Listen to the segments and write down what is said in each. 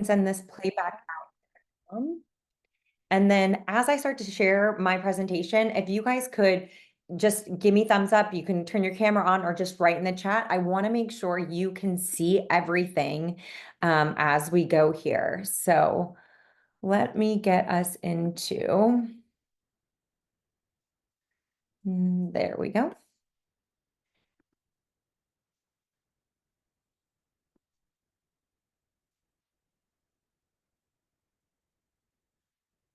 send this playback out. And then as I start to share my presentation, if you guys could just give me thumbs up, you can turn your camera on or just write in the chat. I want to make sure you can see everything as we go here. So let me get us into, there we go.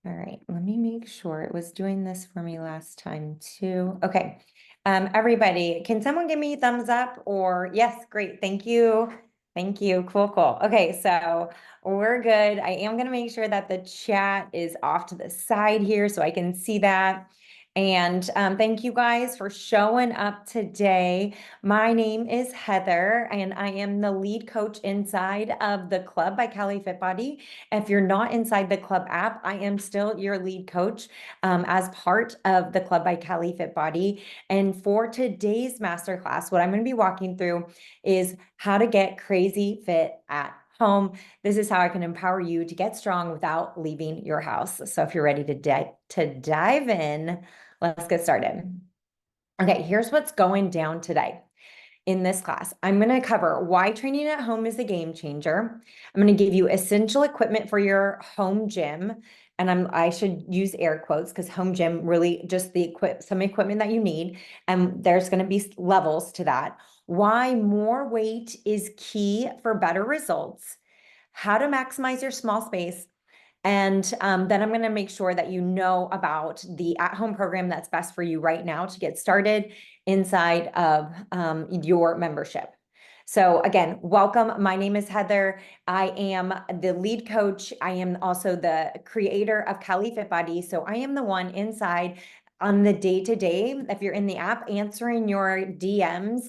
All right, let me make sure it was doing this for me last time too. Okay, everybody, can someone give me thumbs up or yes, great, thank you. Thank you, cool, cool. Okay, so we're good. I am gonna make sure that the chat is off to the side here so I can see that. And thank you guys for showing up today. My name is Heather and I am the lead coach inside of the Club by Cali Fit Body. If you're not inside the club app, I am still your lead coach as part of the Club by Cali Fit Body. And for today's masterclass, what I'm going to be walking through is how to get crazy fit at home. This is how I can empower you to get strong without leaving your house. So if you're ready to dive in, let's get started. Okay, here's what's going down today. In this class, I'm going to cover why training at home is a game changer. I'm going to give you essential equipment for your home gym. And I should use air quotes because home gym really just some equipment that you need. And there's going to be levels to that. Why more weight is key for better results. How to maximize your small space. And then I'm going to make sure that you know about the at-home program that's best for you right now to get started inside of your membership. So again, welcome. My name is Heather. I am the lead coach. I am also the creator of Cali Fit Body. So I am the one inside on the day-to-day, if you're in the app, answering your DMs,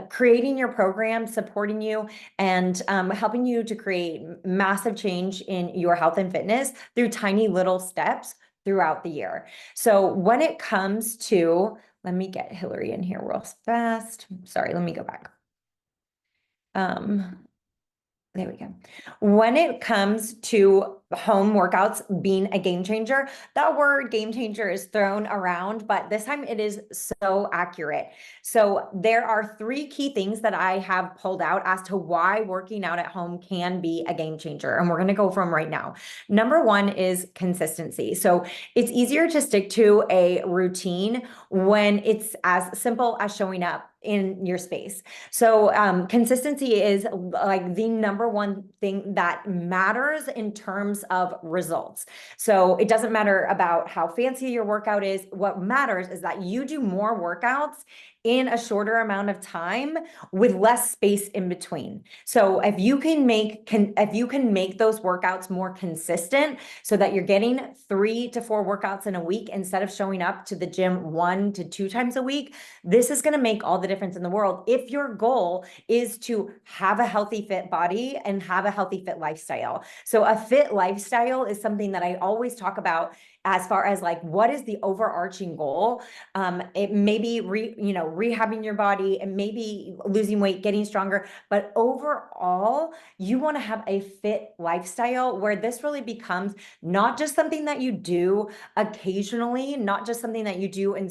creating your program, supporting you, and helping you to create massive change in your health and fitness through tiny little steps throughout the year. So when it comes to, let me get Hillary in here real fast. Sorry, let me go back. There we go. When it comes to home workouts being a game changer, that word game changer is thrown around, but this time it is so accurate. So there are 3 key things that I have pulled out as to why working out at home can be a game changer. And we're going to go from right now. Number 1 is consistency. So it's easier to stick to a routine when it's as simple as showing up in your space. So consistency is like the number 1 thing that matters in terms of results. So it doesn't matter about how fancy your workout is. What matters is that you do more workouts in a shorter amount of time with less space in between. So if you can make those workouts more consistent so that you're getting 3 to 4 workouts in a week instead of showing up to the gym 1 to 2 times a week, this is going to make all the difference in the world if your goal is to have a healthy fit body and have a healthy fit lifestyle. So a fit lifestyle is something that I always talk about as far as like, what is the overarching goal? It may be rehabbing your body and maybe losing weight, getting stronger, but overall, you want to have a fit lifestyle where this really becomes not just something that you do occasionally, not just something that you do in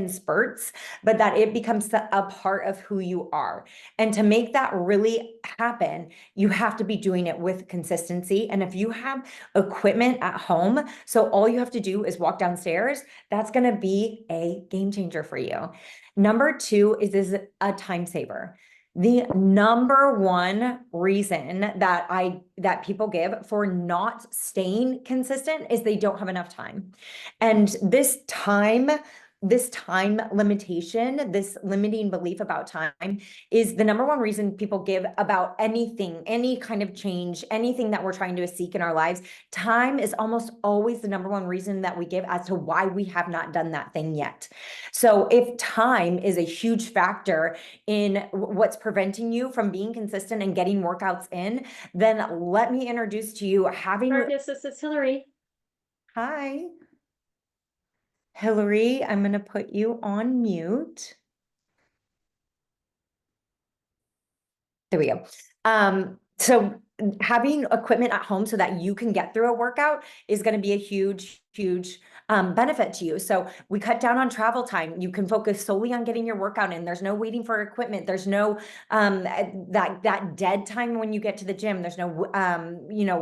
spurts, but that it becomes a part of who you are. And to make that really happen, you have to be doing it with consistency. And if you have equipment at home, so all you have to do is walk downstairs, that's going to be a game changer for you. Number 2 is a time saver. The number 1 reason that people give for not staying consistent is they don't have enough time. And this time limitation, this limiting belief about time is the number 1 reason people give about anything, any kind of change, anything that we're trying to seek in our lives. Time is almost always the number 1 reason that we give as to why we have not done that thing yet. So if time is a huge factor in what's preventing you from being consistent and getting workouts in, then let me introduce to you Marcus, this is Hillary. Hi. Hillary, I'm going to put you on mute. There we go. So having equipment at home so that you can get through a workout is going to be a huge benefit to you. So we cut down on travel time. You can focus solely on getting your workout in. There's no waiting for equipment. There's no that dead time when you get to the gym. There's no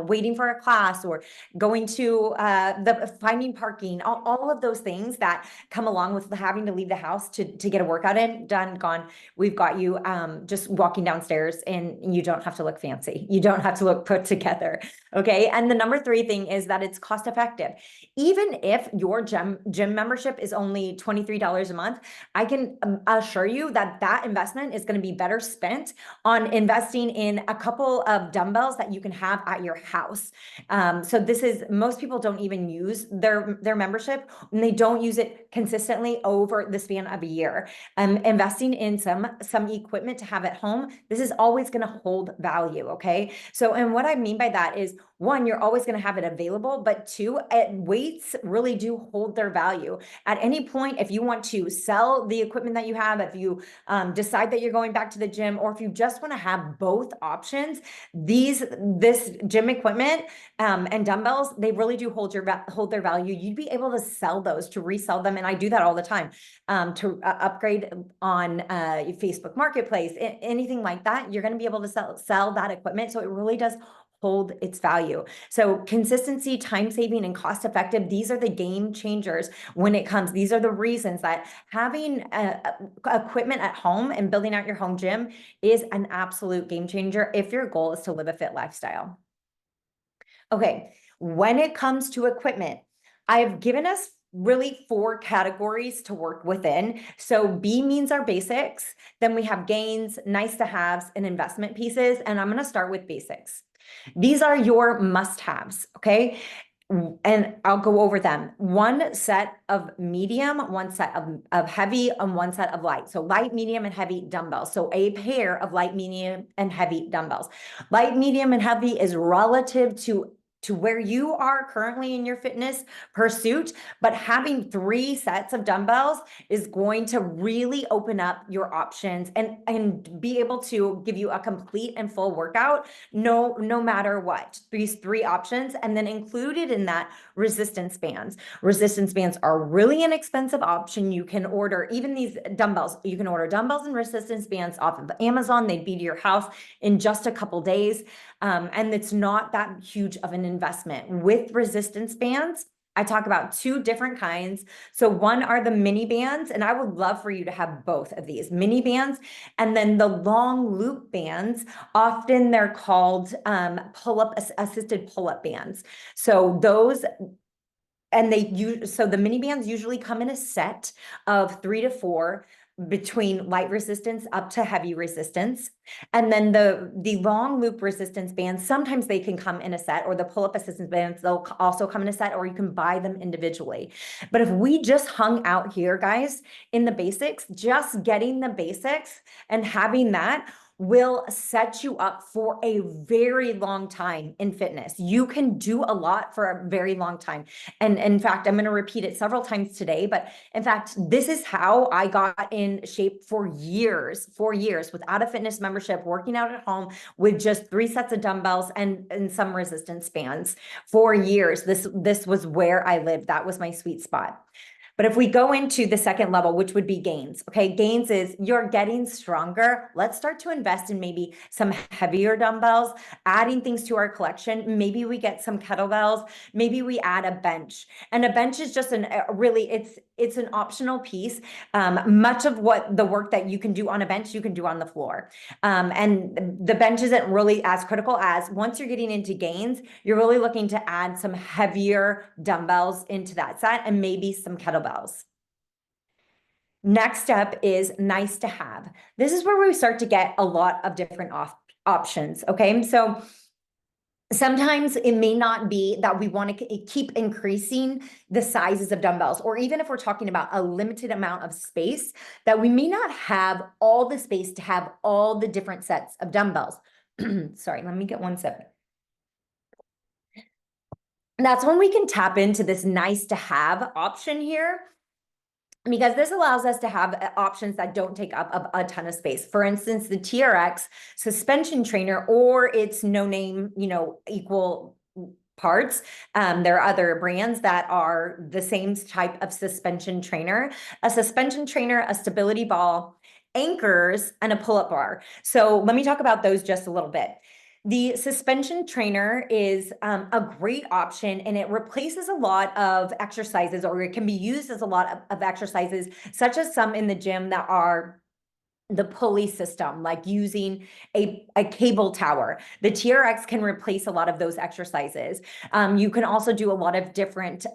waiting for a class or going to the finding parking. All of those things that come along with having to leave the house to get a workout in, done, gone. We've got you just walking downstairs, and you don't have to look fancy. You don't have to look put together. Okay. And the number 3 thing is that it's cost effective. Even if your gym membership is only $23 a month, I can assure you that that investment is going to be better spent on investing in a couple of dumbbells that you can have at your house. So most people don't even use their membership, and they don't use it consistently over the span of a year. Investing in some equipment to have at home, this is always going to hold value. Okay. So, and what I mean by that is, 1, you're always going to have it available, but 2, weights really do hold their value. At any point, if you want to sell the equipment that you have, if you decide that you're going back to the gym, or if you just want to have both options, this gym equipment and dumbbells, they really do hold their value. You'd be able to sell those, to resell them, and I do that all the time, to upgrade on Facebook Marketplace, anything like that. You're going to be able to sell that equipment, so it really does hold its value. So consistency, time saving, and cost effective, these are the game changers when it comes. These are the reasons that having equipment at home and building out your home gym is an absolute game changer if your goal is to live a fit lifestyle. Okay, when it comes to equipment, I've given us really 4 categories to work within. So B means our basics. Then we have gains, nice to haves, and investment pieces. And I'm going to start with basics. These are your must-haves, okay? And I'll go over them. 1 set of medium, 1 set of heavy, and 1 set of light. So light, medium, and heavy dumbbells. So a pair of light, medium, and heavy dumbbells. Light, medium, and heavy is relative to where you are currently in your fitness pursuit, but having 3 sets of dumbbells is going to really open up your options and be able to give you a complete and full workout, no matter what. These 3 options, and then included in that, resistance bands. Resistance bands are really inexpensive option. You can order even these dumbbells. You can order dumbbells and resistance bands off of Amazon. They'd be to your house in just a couple days. And it's not that huge of an investment. With resistance bands, I talk about 2 different kinds. So 1 are the mini bands, and I would love for you to have both of these mini bands. And then the long loop bands, often they're called assisted pull-up bands. So those, and so the mini bands usually come in a set of 3 to 4, between light resistance up to heavy resistance. And then the long loop resistance bands, sometimes they can come in a set, or the pull-up assistance bands, they'll also come in a set, or you can buy them individually. But if we just hung out here, guys, in the basics, just getting the basics and having that will set you up for a very long time in fitness. You can do a lot for a very long time. And in fact, I'm going to repeat it several times today, but in fact, this is how I got in shape for years, without a fitness membership, working out at home with just 3 sets of dumbbells and some resistance bands for years. This was where I lived. That was my sweet spot. But if we go into the second level, which would be gains, okay, gains is you're getting stronger. Let's start to invest in maybe some heavier dumbbells, adding things to our collection. Maybe we get some kettlebells. Maybe we add a bench. And a bench is just it's an optional piece. Much of what the work that you can do on a bench, you can do on the floor. And the bench isn't really as critical as once you're getting into gains, you're really looking to add some heavier dumbbells into that set and maybe some kettlebells. Next up is nice to have. This is where we start to get a lot of different options. Okay. So sometimes it may not be that we want to keep increasing the sizes of dumbbells, or even if we're talking about a limited amount of space, that we may not have all the space to have all the different sets of dumbbells. Sorry, let me get one sip. That's when we can tap into this nice to have option here. because this allows us to have options that don't take up a ton of space. For instance, the TRX suspension trainer, or its no name, equal parts. There are other brands that are the same type of suspension trainer, a suspension trainer, a stability ball, anchors, and a pull-up bar. So let me talk about those just a little bit. The suspension trainer is a great option, and it replaces a lot of exercises, or it can be used as a lot of exercises, such as some in the gym that are the pulley system, like using a cable tower. The TRX can replace a lot of those exercises. You can also do a lot of different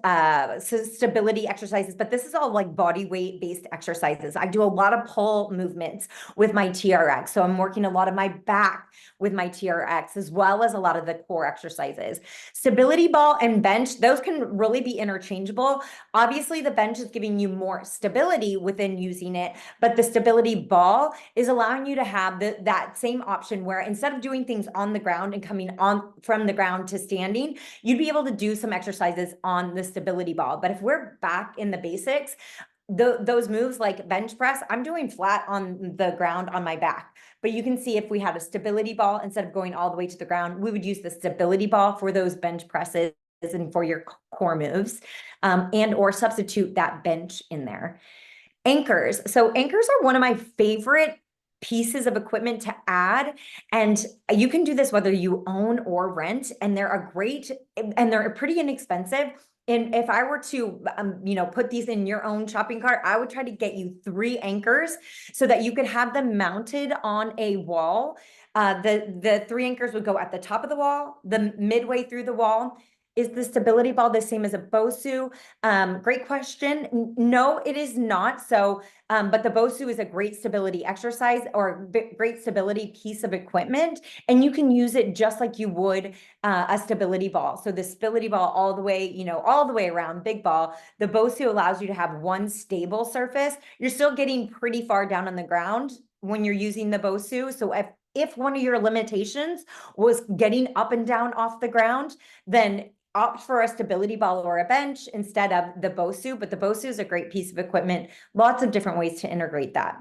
stability exercises, but this is all like body weight based exercises. I do a lot of pull movements with my TRX. So I'm working a lot of my back with my TRX, as well as a lot of the core exercises. Stability ball and bench, those can really be interchangeable. Obviously, the bench is giving you more stability within using it, but the stability ball is allowing you to have that same option where instead of doing things on the ground and coming on from the ground to standing, you'd be able to do some exercises on the stability ball. But if we're back in the basics, those moves like bench press, I'm doing flat on the ground on my back. But you can see if we had a stability ball, instead of going all the way to the ground, we would use the stability ball for those bench presses and for your core moves, and or substitute that bench in there. Anchors. So anchors are one of my favorite pieces of equipment to add. And you can do this whether you own or rent, and they're pretty inexpensive. And if I were to, put these in your own shopping cart, I would try to get you 3 anchors so that you could have them mounted on a wall. The 3 anchors would go at the top of the wall, the midway through the wall. Is the stability ball the same as a BOSU? Great question. No, it is not. So, but the BOSU is a great stability exercise, or great stability piece of equipment, and you can use it just like you would a stability ball. So the stability ball all the way around, big ball. The BOSU allows you to have one stable surface. You're still getting pretty far down on the ground when you're using the BOSU. So if one of your limitations was getting up and down off the ground, then opt for a stability ball or a bench instead of the BOSU. But the BOSU is a great piece of equipment. Lots of different ways to integrate that.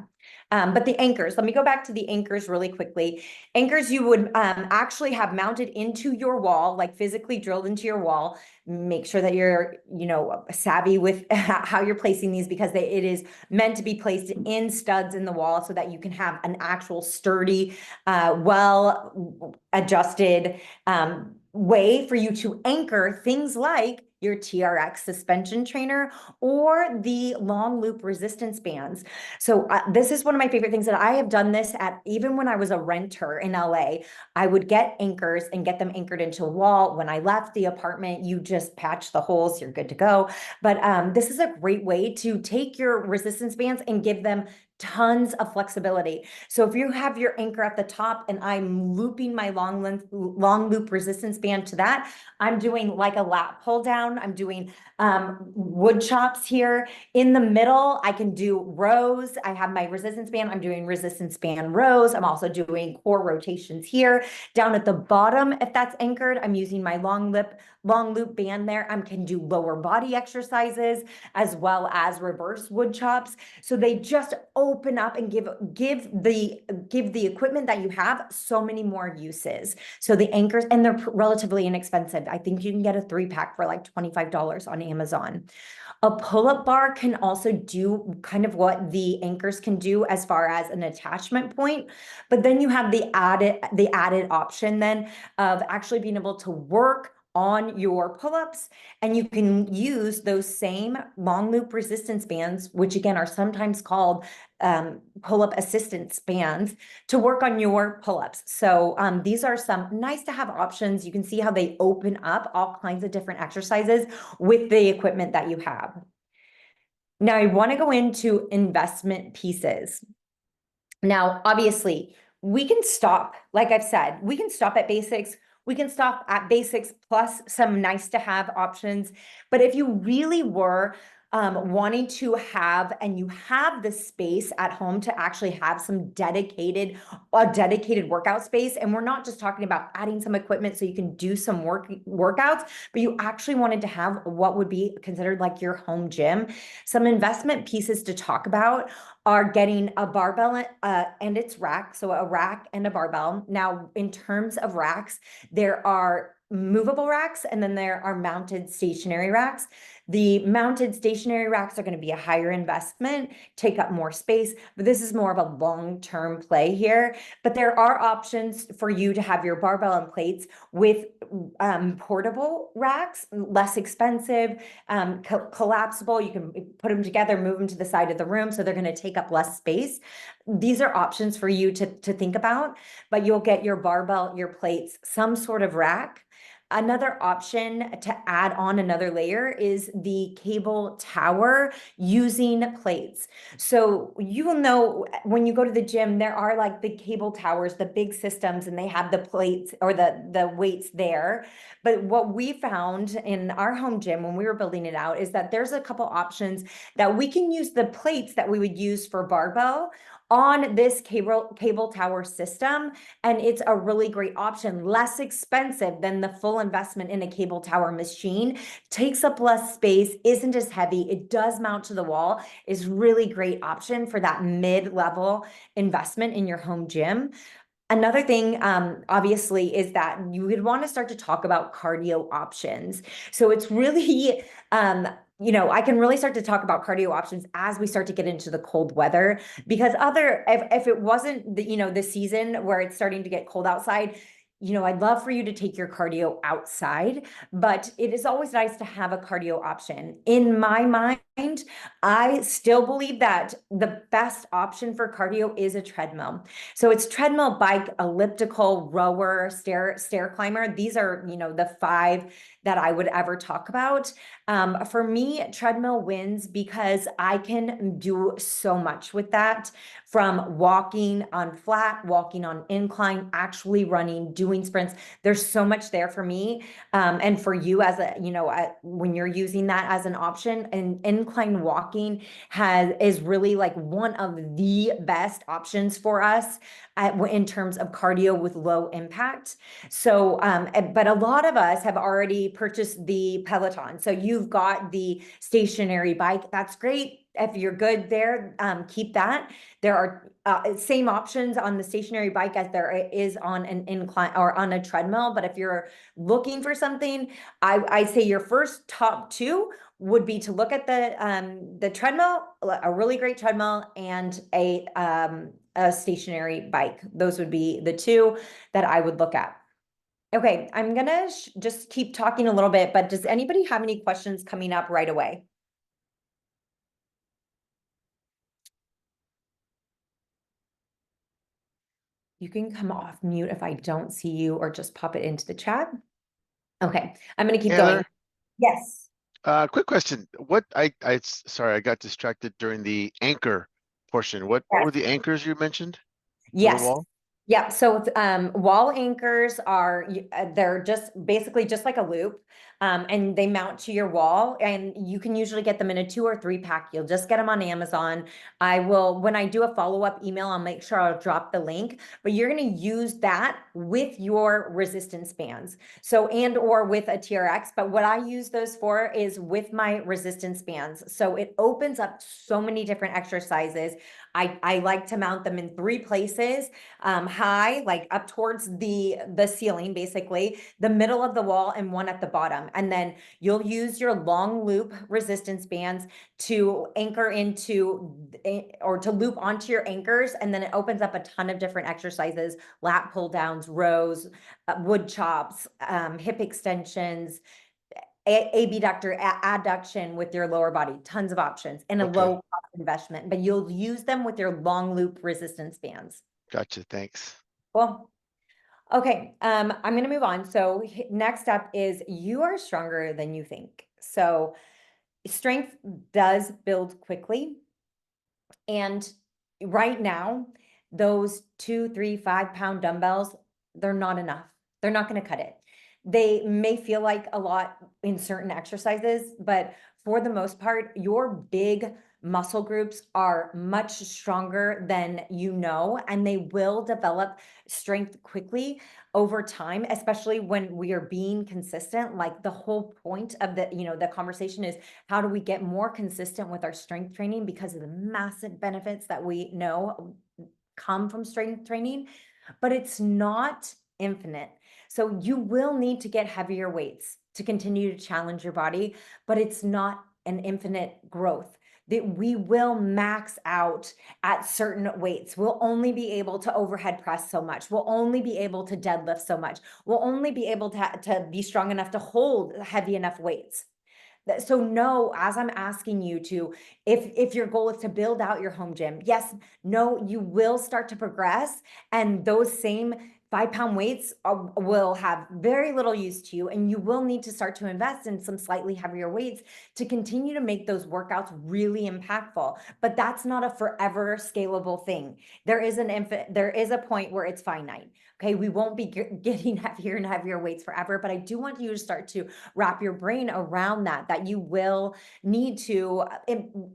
But the anchors, let me go back to the anchors really quickly. Anchors you would actually have mounted into your wall, like physically drilled into your wall. Make sure that you're, savvy with how you're placing these, because it is meant to be placed in studs in the wall so that you can have an actual sturdy, well adjusted way for you to anchor things like your TRX suspension trainer or the long loop resistance bands. So this is one of my favorite things, that I have done this at, even when I was a renter in LA, I would get anchors and get them anchored into a wall. When I left the apartment, you just patch the holes, you're good to go. But this is a great way to take your resistance bands and give them tons of flexibility. So if you have your anchor at the top and I'm looping my long loop resistance band to that, I'm doing like a lat pull down. I'm doing wood chops here. In the middle, I can do rows. I have my resistance band. I'm doing resistance band rows. I'm also doing core rotations here. Down at the bottom, if that's anchored, I'm using my long loop band there. I can do lower body exercises as well as reverse wood chops. So they just open up and give the equipment that you have so many more uses. So the anchors, and they're relatively inexpensive. I think you can get a 3-pack for like $25 on Amazon. A pull-up bar can also do kind of what the anchors can do as far as an attachment point, but then you have the added option then of actually being able to work on your pull-ups, and you can use those same long loop resistance bands, which again are sometimes called pull-up assistance bands, to work on your pull-ups. So these are some nice to have options. You can see how they open up all kinds of different exercises with the equipment that you have. Now I want to go into investment pieces. Now, obviously, we can stop, like I've said, we can stop at basics. We can stop at basics plus some nice to have options. But if you really were wanting to have, and you have the space at home to actually have a dedicated workout space. And we're not just talking about adding some equipment so you can do some workouts, but you actually wanted to have what would be considered like your home gym. Some investment pieces to talk about are getting a barbell and its rack. So a rack and a barbell. Now, in terms of racks, there are movable racks and then there are mounted stationary racks. The mounted stationary racks are going to be a higher investment, take up more space, but this is more of a long-term play here. But there are options for you to have your barbell and plates with portable racks, less expensive, collapsible. You can put them together, move them to the side of the room, so they're going to take up less space. These are options for you to think about, but you'll get your barbell, your plates, some sort of rack. Another option to add on another layer is the cable tower using plates. So you will know when you go to the gym, there are like the cable towers, the big systems, and they have the plates or the weights there. But what we found in our home gym when we were building it out is that there's a couple options that we can use the plates that we would use for barbell on this cable tower system. And it's a really great option, less expensive than the full investment in a cable tower machine, takes up less space, isn't as heavy, it does mount to the wall, is really great option for that mid-level investment in your home gym. Another thing, obviously, is that you would want to start to talk about cardio options. So it's really, I can really start to talk about cardio options as we start to get into the cold weather, because if it wasn't the season where it's starting to get cold outside, I'd love for you to take your cardio outside, but it is always nice to have a cardio option. In my mind, I still believe that the best option for cardio is a treadmill. So it's treadmill, bike, elliptical, rower, stair climber. These are, the 5 that I would ever talk about. For me, treadmill wins because I can do so much with that, from walking on flat, walking on incline, actually running, doing sprints. There's so much there for me. And for you as when you're using that as an option, and incline walking is really like one of the best options for us in terms of cardio with low impact. So, but a lot of us have already purchased the Peloton. So you've got the stationary bike. That's great. If you're good there, keep that. There are same options on the stationary bike as there is on an incline or on a treadmill. But if you're looking for something, I say your first top 2 would be to look at the treadmill, a really great treadmill, and a stationary bike. Those would be the 2 that I would look at. Okay, I'm gonna just keep talking a little bit, but does anybody have any questions coming up right away? You can come off mute if I don't see you, or just pop it into the chat. Okay, I'm gonna keep going. Taylor, Yes. quick question. Sorry, I got distracted during the anchor portion. What Yes. were the anchors you mentioned for the Yes. wall? Yeah, so wall anchors are they're just basically just like a loop, and they mount to your wall, and you can usually get them in a 2 or 3 pack. You'll just get them on Amazon. I will, when I do a follow-up email, I'll make sure I'll drop the link, but you're going to use that with your resistance bands. So, and or with a TRX, but what I use those for is with my resistance bands. So it opens up so many different exercises. I like to mount them in 3 places, high, like up towards the ceiling, basically, the middle of the wall, and 1 at the bottom. And then you'll use your long loop resistance bands to anchor into or to loop onto your anchors. And then it opens up a ton of different exercises: lat pull downs, rows, wood chops, hip extensions, abductor, adduction with your lower body, tons of options, and a low cost investment, but you'll use them with your long loop resistance bands. Gotcha. Thanks. Cool. Okay, I'm going to move on. So next up is you are stronger than you think. So strength does build quickly. And right now, those 2, 3, 5 pound dumbbells, they're not enough. They're not going to cut it. They may feel like a lot in certain exercises, but for the most part, your big muscle groups are much stronger than you know, and they will develop strength quickly over time, especially when we are being consistent. Like the whole point of the conversation is how do we get more consistent with our strength training, because of the massive benefits that we know come from strength training, but it's not infinite. So you will need to get heavier weights to continue to challenge your body, but it's not an infinite growth. That we will max out at certain weights. We'll only be able to overhead press so much. We'll only be able to deadlift so much. We'll only be able to be strong enough to hold heavy enough weights. So no, as I'm asking you to, if your goal is to build out your home gym, yes, no, you will start to progress, and those same 5-pound weights will have very little use to you, and you will need to start to invest in some slightly heavier weights to continue to make those workouts really impactful. But that's not a forever scalable thing. There is a point where it's finite. Okay, we won't be getting heavier and heavier weights forever, but I do want you to start to wrap your brain around that you will need to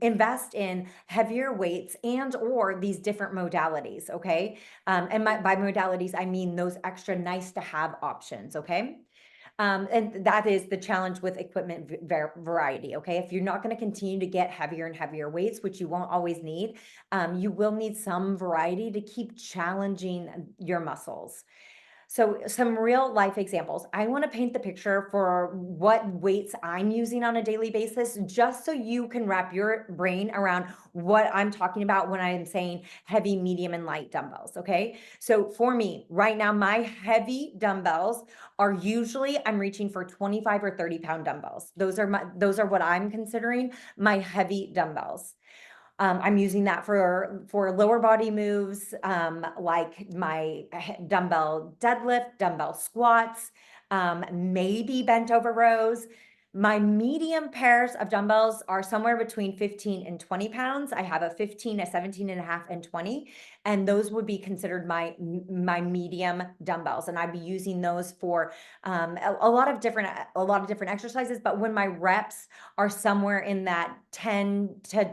invest in heavier weights and or these different modalities, okay? And by modalities, I mean those extra nice to have options, okay? And that is the challenge with equipment variety, okay? If you're not going to continue to get heavier and heavier weights, which you won't always need, you will need some variety to keep challenging your muscles. So some real life examples. I want to paint the picture for what weights I'm using on a daily basis, just so you can wrap your brain around what I'm talking about when I'm saying heavy, medium, and light dumbbells, okay? So for me, right now, my heavy dumbbells are usually, I'm reaching for 25 or 30-pound dumbbells. Those are what I'm considering my heavy dumbbells. I'm using that for lower body moves, like my dumbbell deadlift, dumbbell squats, maybe bent over rows. My medium pairs of dumbbells are somewhere between 15 and 20 pounds. I have a 15, a 17 and a half, and 20, and those would be considered my medium dumbbells. And I'd be using those for a lot of different exercises. But when my reps are somewhere in that 10 to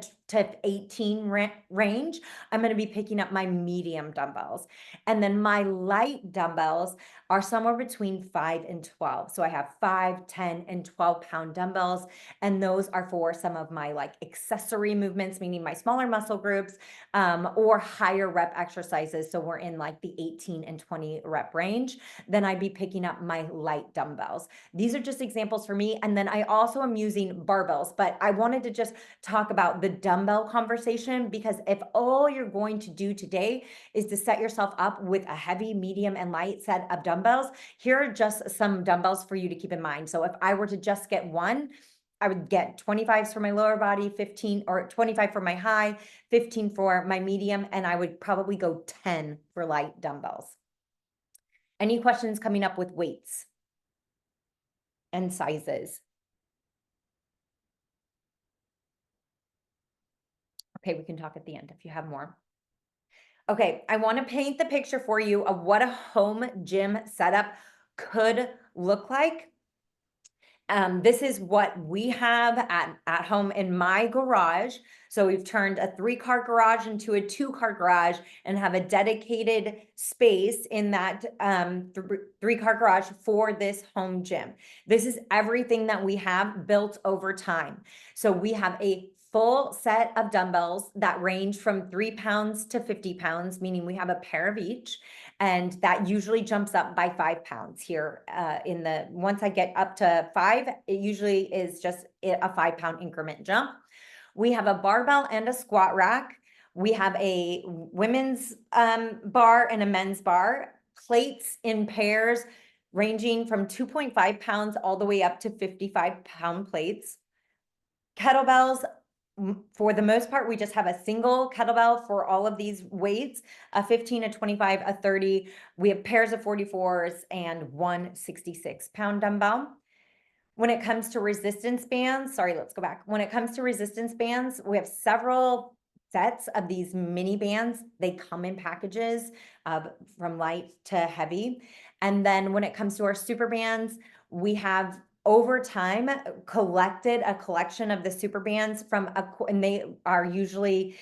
18 range, I'm going to be picking up my medium dumbbells. And then my light dumbbells are somewhere between 5 and 12. So I have 5, 10, and 12-pound dumbbells. And those are for some of my like accessory movements, meaning my smaller muscle groups, or higher rep exercises. So we're in like the 18 and 20 rep range. Then I'd be picking up my light dumbbells. These are just examples for me. And then I also am using barbells, but I wanted to just talk about the dumbbell conversation, because if all you're going to do today is to set yourself up with a heavy, medium, and light set of dumbbells, here are just some dumbbells for you to keep in mind. So if I were to just get one, I would get 25s for my lower body, 15 or 25 for my high, 15 for my medium, and I would probably go 10 for light dumbbells. Any questions coming up with weights and sizes? Okay, we can talk at the end if you have more. Okay, I want to paint the picture for you of what a home gym setup could look like. This is what we have at home in my garage. So we've turned a 3-car garage into a 2-car garage and have a dedicated space in that 3-car garage for this home gym. This is everything that we have built over time. So we have a full set of dumbbells that range from 3 pounds to 50 pounds, meaning we have a pair of each. And that usually jumps up by 5 pounds here once I get up to 5, it usually is just a 5-pound increment jump. We have a barbell and a squat rack. We have a women's bar and a men's bar, plates in pairs ranging from 2.5 pounds all the way up to 55-pound plates. Kettlebells, for the most part, we just have a single kettlebell for all of these weights, a 15, a 25, a 30. We have pairs of 44s and one 66-pound dumbbell. When it comes to resistance bands, sorry, let's go back. When it comes to resistance bands, we have several sets of these mini bands. They come in packages from light to heavy. And then when it comes to our super bands, we have over time collected a collection of the super bands and they are usually,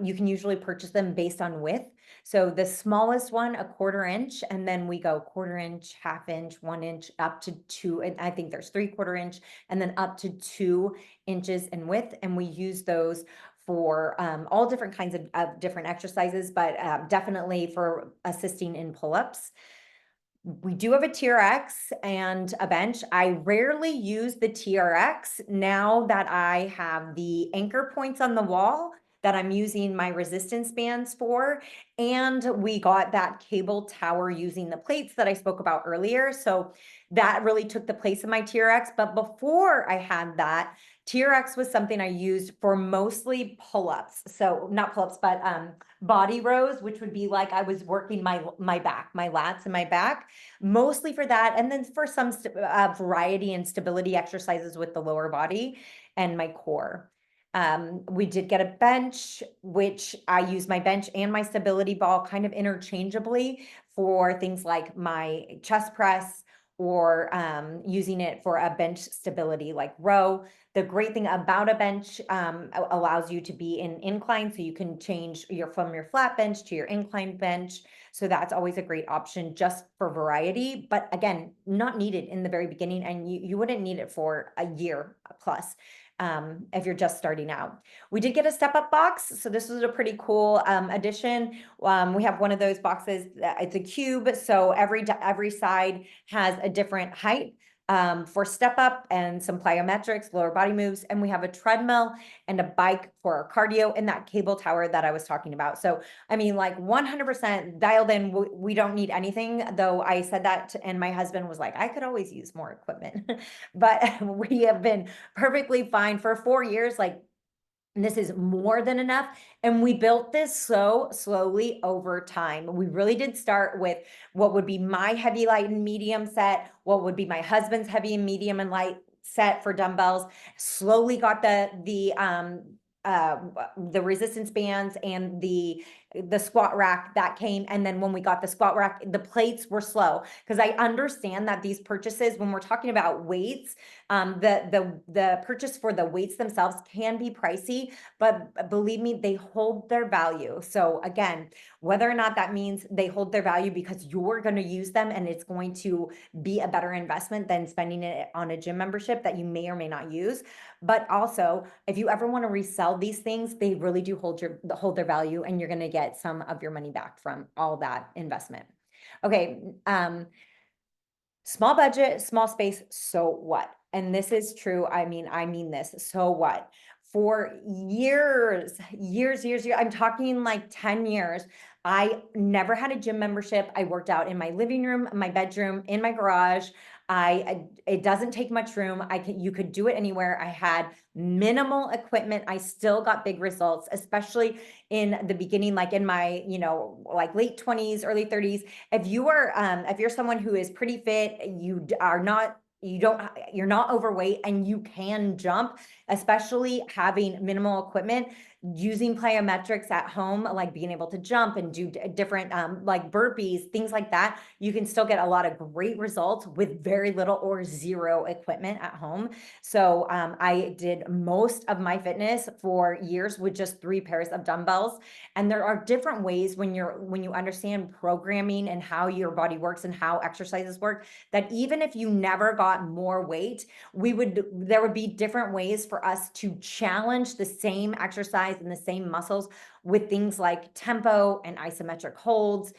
you can usually purchase them based on width. So the smallest one, a 1/4 inch, and then we go 1/4 inch, 1/2 inch, 1 inch, up to 2, and I think there's 3/4 inch, and then up to 2 inches in width. And we use those for all different kinds of different exercises, but definitely for assisting in pull-ups. We do have a TRX and a bench. I rarely use the TRX now that I have the anchor points on the wall that I'm using my resistance bands for. And we got that cable tower using the plates that I spoke about earlier. So that really took the place of my TRX. But before I had that, TRX was something I used for mostly pull-ups. So not pull-ups, but body rows, which would be like I was working my back, my lats and my back, mostly for that. And then for some variety and stability exercises with the lower body and my core. We did get a bench, which I use my bench and my stability ball kind of interchangeably for things like my chest press, or using it for a bench stability like row. The great thing about a bench allows you to be in incline, so you can change from your flat bench to your incline bench. So that's always a great option just for variety, but again, not needed in the very beginning, and you wouldn't need it for a year plus. If you're just starting out. We did get a step up box. So this was a pretty cool addition. We have one of those boxes, it's a cube. So every side has a different height for step up and some plyometrics, lower body moves. And we have a treadmill and a bike for our cardio and that cable tower that I was talking about. So, I mean, like 100% dialed in. We don't need anything, though I said that and my husband was like, I could always use more equipment, but we have been perfectly fine for 4 years. Like, this is more than enough. And we built this so slowly over time. We really did start with what would be my heavy, light, and medium set, what would be my husband's heavy and medium and light set for dumbbells, slowly got the resistance bands and the squat rack that came. And then when we got the squat rack, the plates were slow, because I understand that these purchases, when we're talking about weights, the purchase for the weights themselves can be pricey, but believe me, they hold their value. So again, whether or not that means they hold their value because you're going to use them and it's going to be a better investment than spending it on a gym membership that you may or may not use. But also, if you ever want to resell these things, they really do hold their value, and you're going to get some of your money back from all that investment. Okay, small budget, small space, so what? And this is true. I mean this, so what? For years, I'm talking like 10 years, I never had a gym membership. I worked out in my living room, my bedroom, in my garage. It doesn't take much room. You could do it anywhere. I had minimal equipment. I still got big results, especially in the beginning, like in my, like late 20s, early 30s. If you're someone who is pretty fit, you're not overweight and you can jump, especially having minimal equipment, using plyometrics at home, like being able to jump and do different like burpees, things like that, you can still get a lot of great results with very little or zero equipment at home. So I did most of my fitness for years with just 3 pairs of dumbbells. And there are different ways when you understand programming and how your body works and how exercises work, that even if you never got more weight, there would be different ways for us to challenge the same exercise and the same muscles with things like tempo and isometric holds,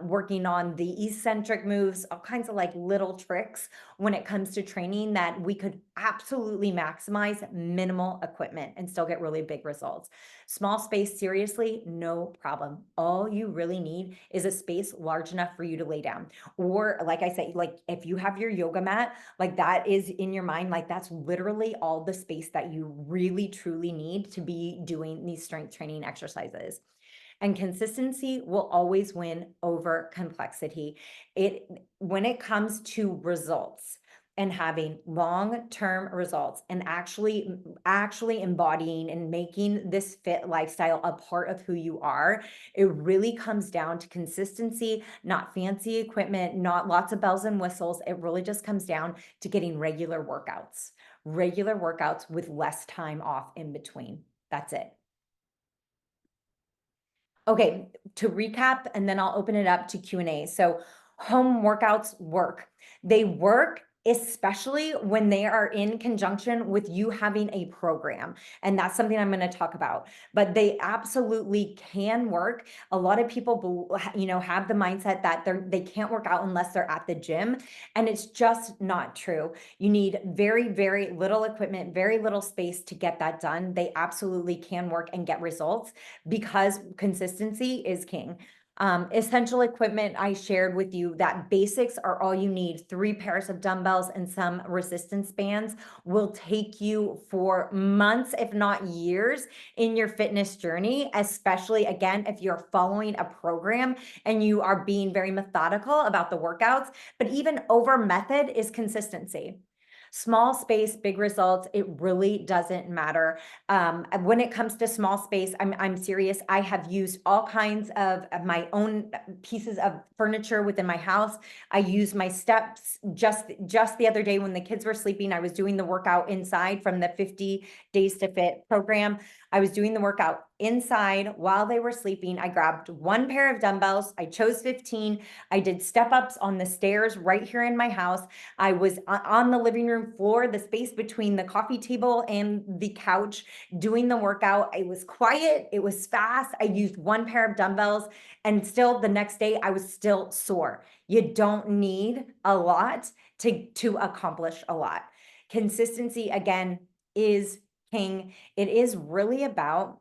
working on the eccentric moves, all kinds of like little tricks when it comes to training that we could absolutely maximize minimal equipment and still get really big results. Small space, seriously, no problem. All you really need is a space large enough for you to lay down. Or like I say, like if you have your yoga mat, like that is in your mind, like that's literally all the space that you really truly need to be doing these strength training exercises. And consistency will always win over complexity. When it comes to results, and having long-term results and actually embodying and making this fit lifestyle a part of who you are, it really comes down to consistency, not fancy equipment, not lots of bells and whistles. It really just comes down to getting regular workouts with less time off in between. That's it. Okay, to recap, and then I'll open it up to Q&A. So home workouts work. They work especially when they are in conjunction with you having a program. And that's something I'm going to talk about. But they absolutely can work. A lot of people, have the mindset that they can't work out unless they're at the gym. And it's just not true. You need very, very little equipment, very little space to get that done. They absolutely can work and get results because consistency is king. Essential equipment, I shared with you that basics are all you need. 3 pairs of dumbbells and some resistance bands will take you for months, if not years, in your fitness journey, especially again, if you're following a program and you are being very methodical about the workouts. But even over method is consistency. Small space, big results, it really doesn't matter. When it comes to small space, I'm serious. I have used all kinds of my own pieces of furniture within my house. I use my steps just the other day when the kids were sleeping. I was doing the workout inside from the 50 Days to Fit program. I was doing the workout inside while they were sleeping. I grabbed 1 pair of dumbbells. I chose 15. I did step ups on the stairs right here in my house. I was on the living room floor, the space between the coffee table and the couch, doing the workout. It was quiet. It was fast. I used 1 pair of dumbbells, and still the next day I was still sore. You don't need a lot to accomplish a lot. Consistency, again, is king. It is really about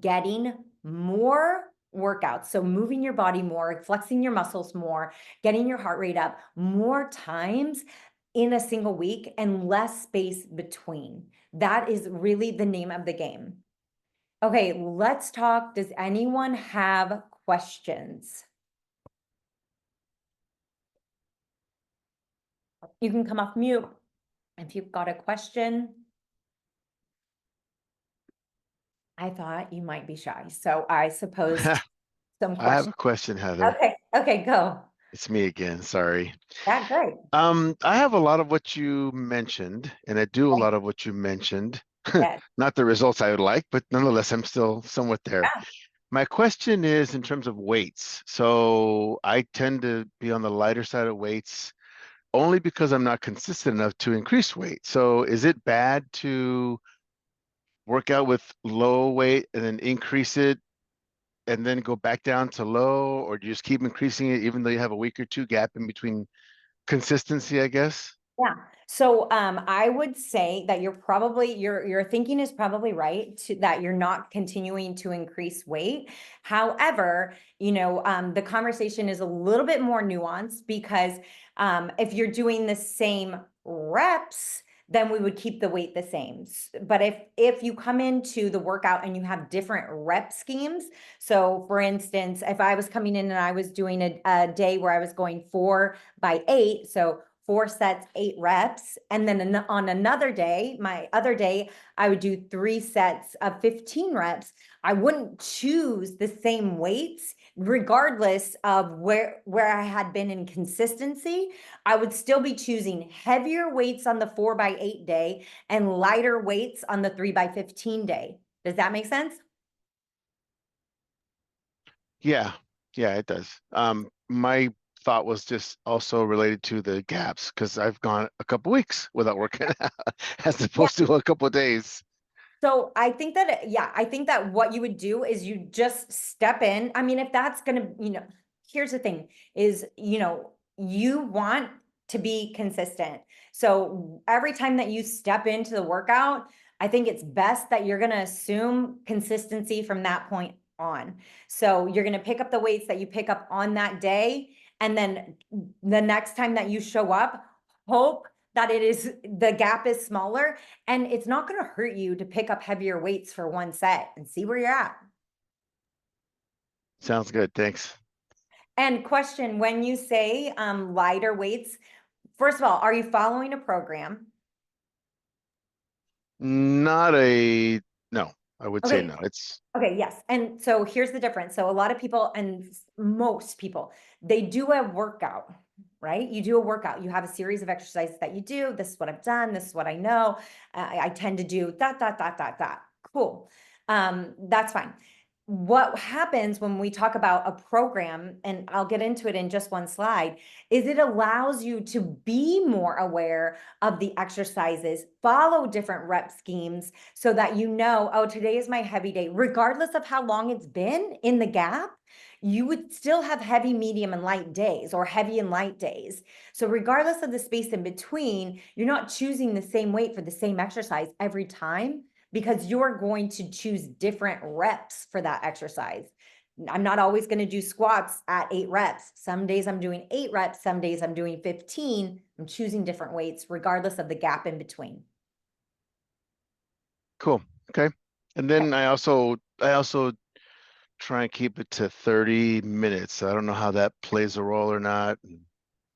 getting more workouts. So moving your body more, flexing your muscles more, getting your heart rate up more times in a single week and less space between. That is really the name of the game. Okay, let's talk. Does anyone have questions? You can come off mute if you've got a question. I thought you might be shy, so I suppose some I have questions. a question, Heather. Okay, go. It's me again, sorry. Yeah, great. I have a lot of what you mentioned, and I do a lot of what you mentioned. Yeah. Not the results I would like, but nonetheless, I'm still somewhat there. Yeah. My question is in terms of weights. So I tend to be on the lighter side of weights only because I'm not consistent enough to increase weight. So is it bad to work out with low weight and then increase it and then go back down to low, or do you just keep increasing it even though you have a week or two gap in between consistency, I guess? Yeah. So I would say that you're probably your thinking is probably right that you're not continuing to increase weight. However, the conversation is a little bit more nuanced because if you're doing the same reps, then we would keep the weight the same. But if you come into the workout and you have different rep schemes, so for instance, if I was coming in and I was doing a day where I was going 4 by 8, so 4 sets, 8 reps. And then on another day, my other day, I would do 3 sets of 15 reps. I wouldn't choose the same weights regardless of where I had been in consistency. I would still be choosing heavier weights on the 4 by 8 day and lighter weights on the 3 by 15 day. Does that make sense? Yeah, it does. My thought was just also related to the gaps because I've gone a couple weeks without working out as opposed to a couple of days. So I think that what you would do is you just step in. I mean, if that's gonna, here's the thing is, you want to be consistent. So every time that you step into the workout, I think it's best that you're gonna assume consistency from that point on. So you're gonna pick up the weights that you pick up on that day, and then the next time that you show up, hope that the gap is smaller, and it's not going to hurt you to pick up heavier weights for 1 set and see where you're at. Sounds good. Thanks. And question, when you say lighter weights, first of all, are you following a program? No, I would say Okay. no. It's Okay, yes. And so here's the difference. So a lot of people and most people, they do a workout, right? You do a workout. You have a series of exercises that you do. This is what I've done. This is what I know. I tend to do that. Cool. That's fine. What happens when we talk about a program, and I'll get into it in just one slide, is it allows you to be more aware of the exercises, follow different rep schemes so that you know, oh, today is my heavy day. Regardless of how long it's been in the gap, you would still have heavy, medium, and light days or heavy and light days. So regardless of the space in between, you're not choosing the same weight for the same exercise every time because you're going to choose different reps for that exercise. I'm not always going to do squats at 8 reps. Some days I'm doing 8 reps, some days I'm doing 15. I'm choosing different weights regardless of the gap in between. cool. Okay. And then I also try and keep it to 30 minutes. I don't know how that plays a role or not.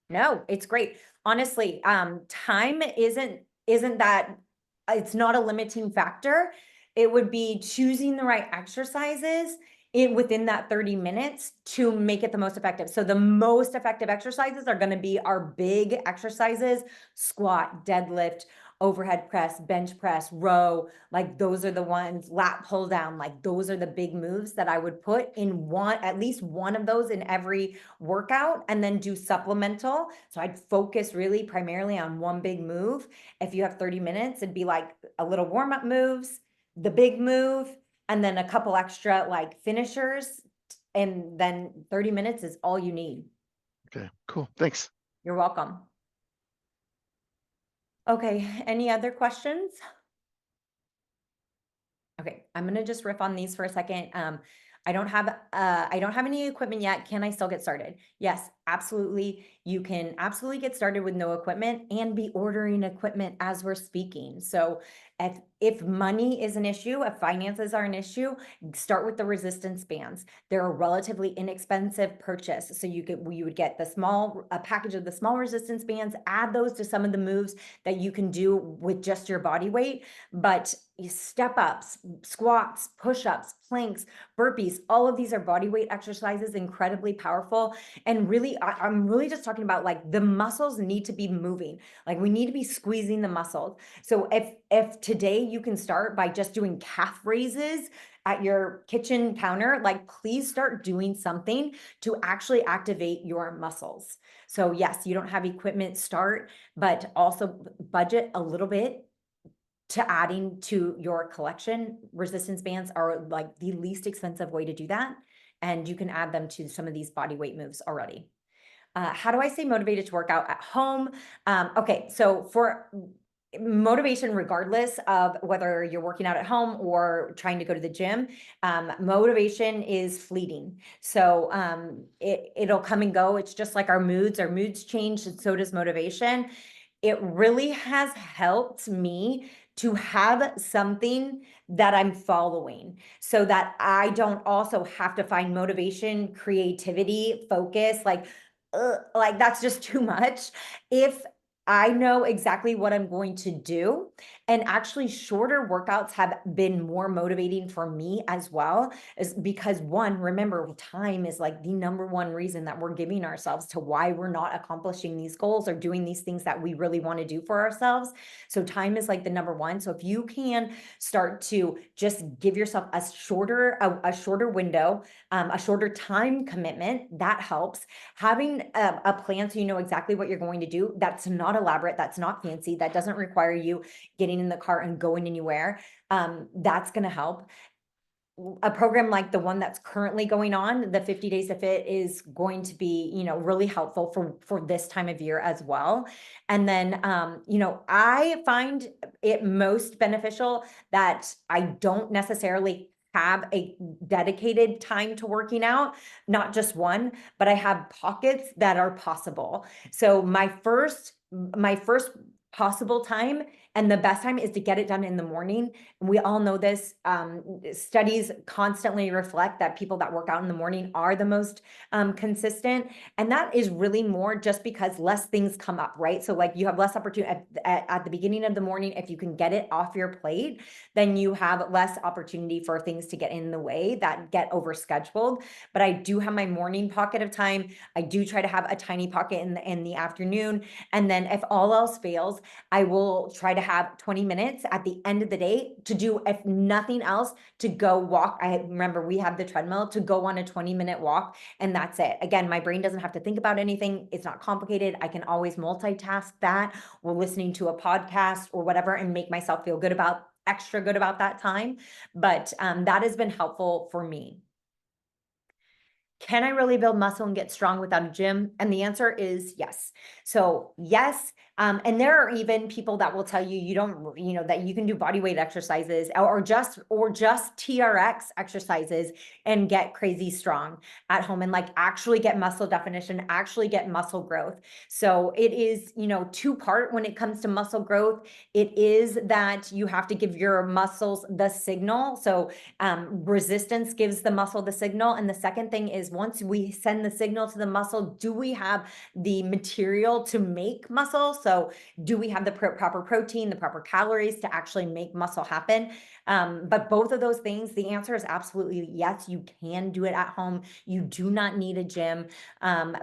No, it's great. Honestly, time isn't that it's not a limiting factor. It would be choosing the right exercises within that 30 minutes to make it the most effective. So the most effective exercises are going to be our big exercises, squat, deadlift, overhead press, bench press, row, like those are the ones, lat pull down, like those are the big moves that I would put in at least one of those in every workout and then do supplemental. So I'd focus really primarily on one big move. If you have 30 minutes, it'd be like a little warm-up moves, the big move, and then a couple extra like finishers. And then 30 minutes is all you need. Okay, cool. Thanks. You're welcome. Okay, any other questions? Okay, I'm gonna just riff on these for a second. I don't have any equipment yet. Can I still get started? Yes, absolutely. You can absolutely get started with no equipment and be ordering equipment as we're speaking. So if money is an issue, if finances are an issue, start with the resistance bands. They're a relatively inexpensive purchase. So you would get a package of the small resistance bands, add those to some of the moves that you can do with just your body weight. But step ups, squats, push-ups, planks, burpees, all of these are body weight exercises, incredibly powerful. And really, I'm really just talking about like the muscles need to be moving. Like we need to be squeezing the muscles. So if today you can start by just doing calf raises at your kitchen counter, like please start doing something to actually activate your muscles. So yes, you don't have equipment, start, but also budget a little bit to adding to your collection. Resistance bands are like the least expensive way to do that. And you can add them to some of these body weight moves already. How do I stay motivated to work out at home? Okay, so for motivation, regardless of whether you're working out at home or trying to go to the gym, motivation is fleeting. So it'll come and go. It's just like our moods change, and so does motivation. It really has helped me to have something that I'm following so that I don't also have to find motivation, creativity, focus, like that's just too much. If I know exactly what I'm going to do, and actually shorter workouts have been more motivating for me as well, is because one, remember, time is like the number one reason that we're giving ourselves to why we're not accomplishing these goals or doing these things that we really want to do for ourselves. So time is like the number one. So if you can start to just give yourself a shorter window, a shorter time commitment, that helps. Having a plan so you know exactly what you're going to do, that's not elaborate, that's not fancy, that doesn't require you getting in the car and going anywhere. That's going to help. A program like the one that's currently going on, the 50 Days to Fit, is going to be, really helpful for this time of year as well. And then, I find it most beneficial that I don't necessarily have a dedicated time to working out, not just one, but I have pockets that are possible. So my first possible time. And the best time is to get it done in the morning. And we all know this. Studies constantly reflect that people that work out in the morning are the most consistent. And that is really more just because less things come up, right? So like you have less opportunity at the beginning of the morning. If you can get it off your plate, then you have less opportunity for things to get in the way that get overscheduled. But I do have my morning pocket of time. I do try to have a tiny pocket in the afternoon. And then if all else fails, I will try to have 20 minutes at the end of the day to do, if nothing else, to go walk. I remember we have the treadmill, to go on a 20-minute walk, and that's it. Again, my brain doesn't have to think about anything. It's not complicated. I can always multitask that, or listening to a podcast or whatever, and make myself feel extra good about that time. But that has been helpful for me. Can I really build muscle and get strong without a gym? And the answer is yes. So yes. And there are even people that will tell you, that you can do body weight exercises or just TRX exercises and get crazy strong at home and like actually get muscle definition, actually get muscle growth. So it is, two-part when it comes to muscle growth. It is that you have to give your muscles the signal. So resistance gives the muscle the signal. And the second thing is, once we send the signal to the muscle, do we have the material to make muscle? So do we have the proper protein, the proper calories to actually make muscle happen? But both of those things, the answer is absolutely yes. You can do it at home. You do not need a gym.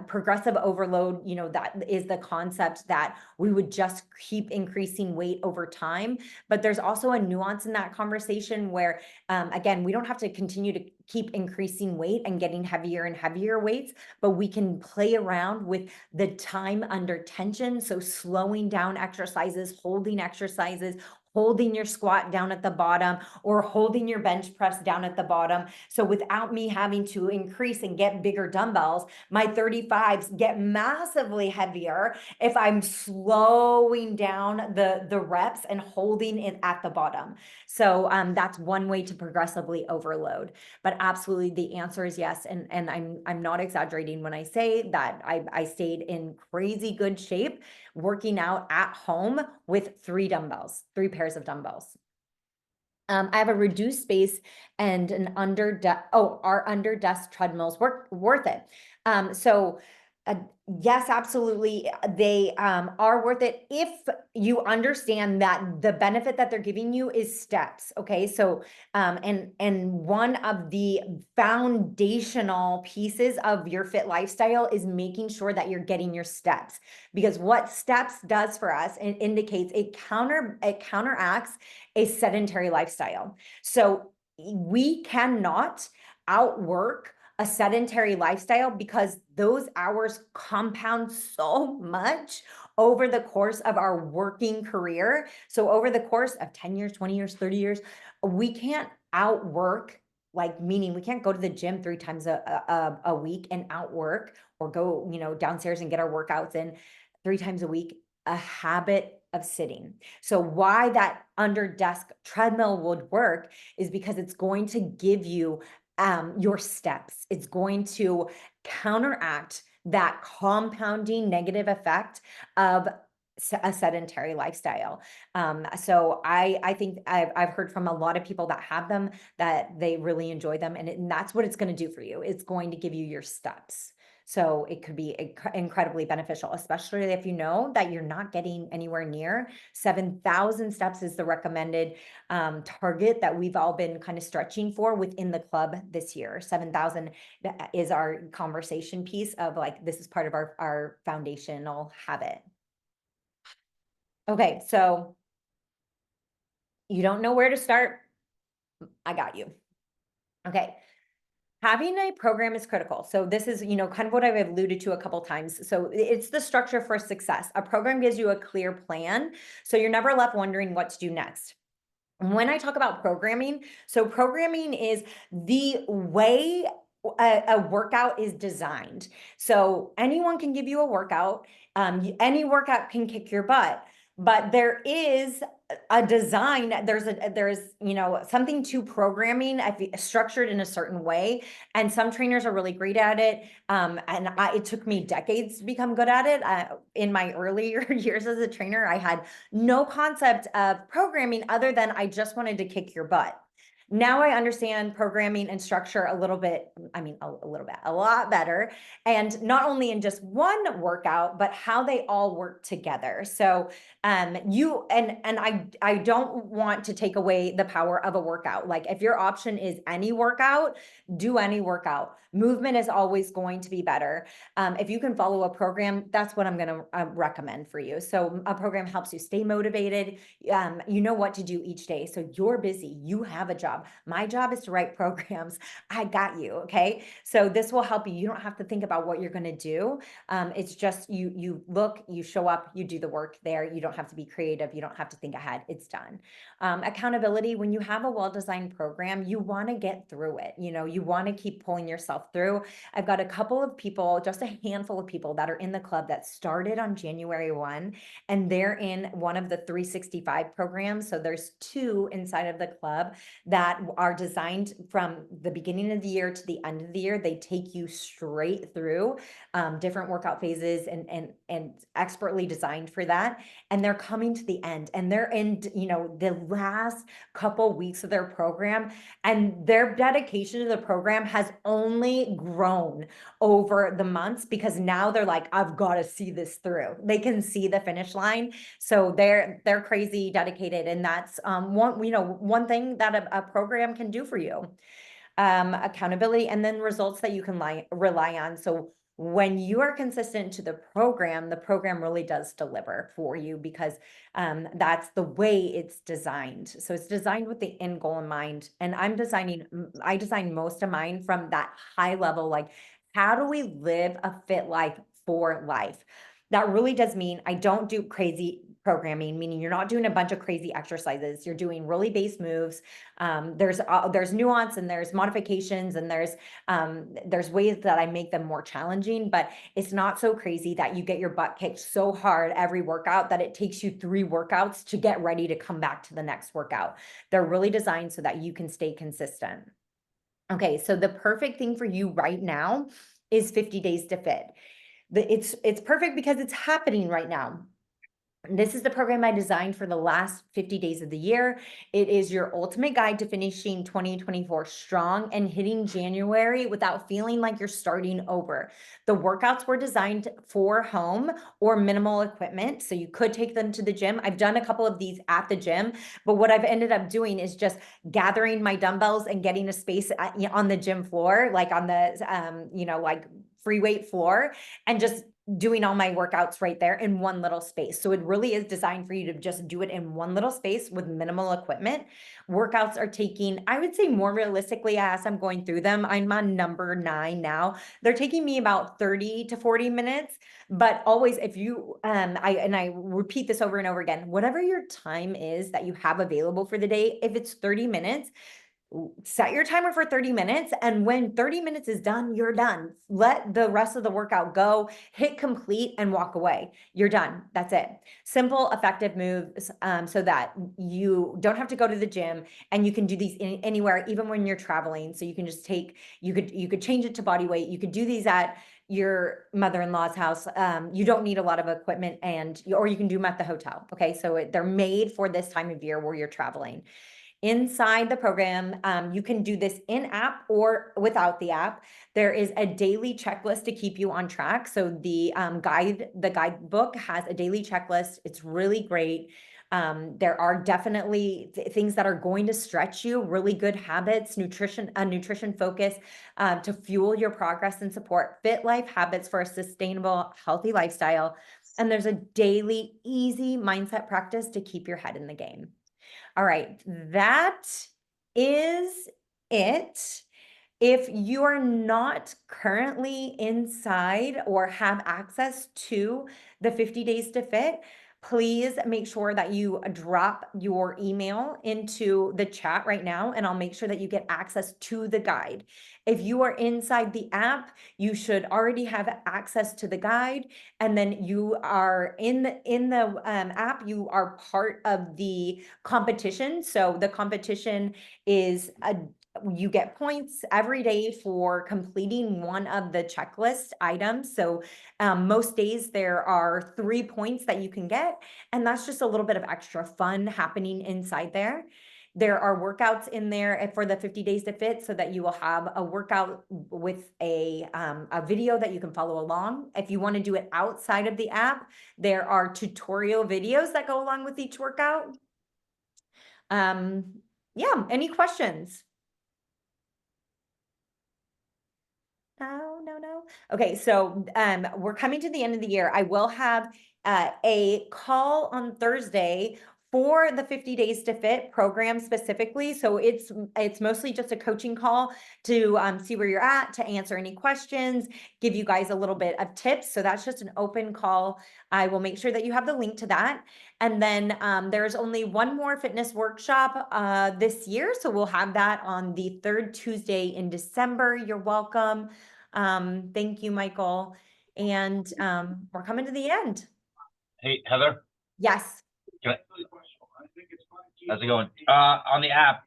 Progressive overload, that is the concept that we would just keep increasing weight over time. But there's also a nuance in that conversation where, again, we don't have to continue to keep increasing weight and getting heavier and heavier weights, but we can play around with the time under tension. So slowing down exercises, holding your squat down at the bottom, or holding your bench press down at the bottom. So without me having to increase and get bigger dumbbells, my 35s get massively heavier if I'm slowing down the reps and holding it at the bottom. So that's one way to progressively overload. But absolutely, the answer is yes. And I'm not exaggerating when I say that I stayed in crazy good shape working out at home with 3 pairs of dumbbells. I have a reduced space and an our under desk treadmills worth it. Yes, absolutely. They are worth it if you understand that the benefit that they're giving you is steps. Okay. So, and one of the foundational pieces of your fit lifestyle is making sure that you're getting your steps, because what steps does for us, it indicates it counteracts a sedentary lifestyle. So we cannot outwork a sedentary lifestyle because those hours compound so much over the course of our working career. So over the course of 10 years, 20 years, 30 years, we can't outwork, meaning we can't go to the gym 3 times a week and outwork, or go, downstairs and get our workouts in 3 times a week, a habit of sitting. So why that under desk treadmill would work is because it's going to give you your steps. It's going to counteract that compounding negative effect of a sedentary lifestyle. So I think I've heard from a lot of people that have them that they really enjoy them, and that's what it's going to do for you. It's going to give you your steps. So it could be incredibly beneficial, especially if you know that you're not getting anywhere near 7,000 steps is the recommended target that we've all been kind of stretching for within the club this year. 7,000 is our conversation piece of this is part of our foundational habit. Okay, so you don't know where to start. I got you. Okay. Having a program is critical. So this is, kind of what I've alluded to a couple times. So it's the structure for success. A program gives you a clear plan, so you're never left wondering what to do next. When I talk about programming, so programming is the way a workout is designed. So anyone can give you a workout. Any workout can kick your butt. but there is a design, there's, something to programming structured in a certain way. And some trainers are really great at it. It took me decades to become good at it. In my earlier years as a trainer, I had no concept of programming other than I just wanted to kick your butt. Now I understand programming and structure a little bit, a lot better. And not only in just one workout, but how they all work together. So I don't want to take away the power of a workout. Like if your option is any workout, do any workout. Movement is always going to be better. If you can follow a program, that's what I'm going to recommend for you. So a program helps you stay motivated. You know what to do each day. So you're busy, you have a job. My job is to write programs. I got you. Okay. So this will help you. You don't have to think about what you're going to do. It's just you look, you show up, you do the work there. You don't have to be creative. You don't have to think ahead. It's done. Accountability, when you have a well-designed program, you want to get through it. You want to keep pulling yourself through. I've got a couple of people, just a handful of people that are in the club that started on January 1, and they're in one of the 365 programs. So there's 2 inside of the club that are designed from the beginning of the year to the end of the year. They take you straight through different workout phases and expertly designed for that. And they're coming to the end, and they're in, the last couple weeks of their program, and their dedication to the program has only grown over the months because now they're like, I've got to see this through. They can see the finish line. So they're crazy dedicated. And that's one thing that a program can do for you. Accountability, and then results that you can rely on. So when you are consistent to the program really does deliver for you because that's the way it's designed. So it's designed with the end goal in mind. And I design most of mine from that high level, like, how do we live a fit life for life? That really does mean I don't do crazy programming, meaning you're not doing a bunch of crazy exercises. You're doing really base moves. There's nuance and there's modifications and there's ways that I make them more challenging, but it's not so crazy that you get your butt kicked so hard every workout that it takes you 3 workouts to get ready to come back to the next workout. They're really designed so that you can stay consistent. Okay, so the perfect thing for you right now is 50 Days to Fit. It's perfect because it's happening right now. This is the program I designed for the last 50 days of the year. It is your ultimate guide to finishing 2024 strong and hitting January without feeling like you're starting over. The workouts were designed for home or minimal equipment, so you could take them to the gym. I've done a couple of these at the gym, but what I've ended up doing is just gathering my dumbbells and getting a space on the gym floor, like on the, like free weight floor, and just doing all my workouts right there in one little space. So it really is designed for you to just do it in one little space with minimal equipment. Workouts are taking, I would say more realistically, as I'm going through them, I'm on number 9 now. They're taking me about 30 to 40 minutes, but always if you, I repeat this over and over again, whatever your time is that you have available for the day, if it's 30 minutes, set your timer for 30 minutes. And when 30 minutes is done, you're done. Let the rest of the workout go, hit complete and walk away. You're done. That's it. Simple, effective moves so that you don't have to go to the gym and you can do these anywhere, even when you're traveling. So you can just you could change it to body weight. You could do these at your mother-in-law's house. You don't need a lot of equipment or you can do them at the hotel. Okay. So they're made for this time of year where you're traveling. Inside the program, you can do this in-app or without the app. There is a daily checklist to keep you on track. So the guidebook has a daily checklist. It's really great. There are definitely things that are going to stretch you, really good habits, nutrition focus to fuel your progress and support fit life habits for a sustainable, healthy lifestyle. And there's a daily, easy mindset practice to keep your head in the game. All right, that is it. If you are not currently inside or have access to the 50 Days to Fit, please make sure that you drop your email into the chat right now, and I'll make sure that you get access to the guide. If you are inside the app, you should already have access to the guide, and then you are in the app, you are part of the competition. So the competition is you get points every day for completing one of the checklist items. So most days there are 3 points that you can get, and that's just a little bit of extra fun happening inside there. There are workouts in there for the 50 days to fit, so that you will have a workout with a video that you can follow along. If you want to do it outside of the app, there are tutorial videos that go along with each workout. Yeah, any questions? No. Okay, so we're coming to the end of the year. I will have a call on Thursday for the 50 Days to Fit program specifically. So it's mostly just a coaching call to see where you're at, to answer any questions, give you guys a little bit of tips. So that's just an open call. I will make sure that you have the link to that. And then there's only one more fitness workshop this year. So we'll have that on the 3rd Tuesday in December. You're welcome. Thank you, Michael. And we're coming to the end. Hey, Heather, Yes. how's it going? On the app,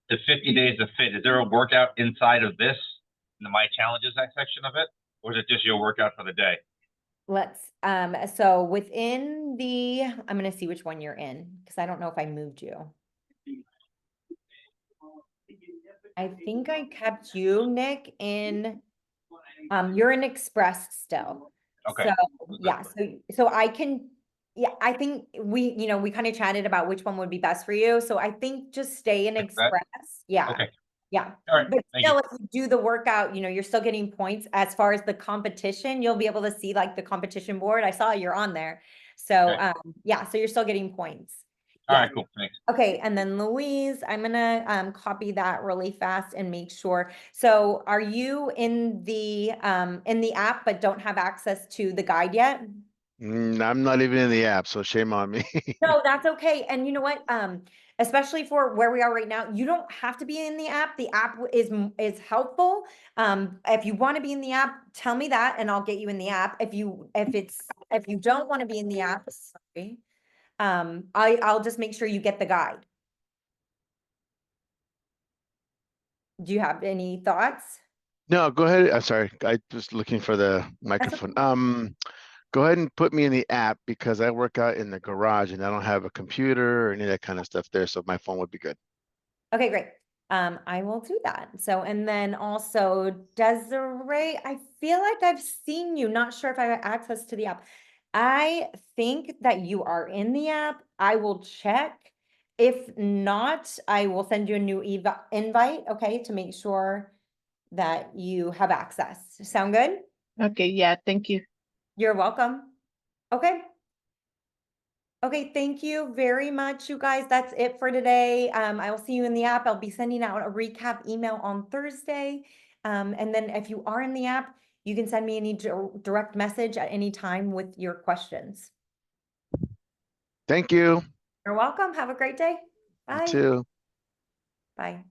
the 50 Days to Fit, is there a workout inside of this, in the My Challenges section of it? Or is it just your workout for the day? Let's, so within the, I'm gonna see which one you're in, because I don't know if I moved you. I think I kept you, Nick, in, you're in Express still. Okay. So, yeah, so I can, yeah, I think we kind of chatted about which one would be best for you. So I think just stay in Express? Express. Yeah. Okay. Yeah. All right. But Thank still, you. if you do the workout, you're still getting points. As far as the competition, you'll be able to see like the competition board. I saw you're on there. So, Okay. yeah, so you're still getting points. All Yeah. right, cool. Thanks. Okay, and then Louise, I'm gonna copy that really fast and make sure. So are you in the app but don't have access to the guide yet? I'm not even in the app, so shame on me. No, that's okay. And you know what? Especially for where we are right now, you don't have to be in the app. The app is helpful. If you want to be in the app, tell me that and I'll get you in the app. If you don't want to be in the app, sorry, I'll just make sure you get the guide. Do you have any thoughts? No, go ahead. I'm sorry. I was looking for the microphone. Go ahead and put me in the app because I work out in the garage and I don't have a computer or any of that kind of stuff there. So my phone would be good. Okay, great. I will do that. So, and then also Desiree, I feel like I've seen you, not sure if I have access to the app. I think that you are in the app. I will check. If not, I will send you a new invite, okay, to make sure that you have access. Sound good? Okay, yeah, thank you. You're welcome. Okay. Okay, thank you very much, you guys. That's it for today. I will see you in the app. I'll be sending out a recap email on Thursday. And then if you are in the app, you can send me any direct message at any time with your questions. Thank you. You're welcome. Have a great day. You Bye. too. Bye.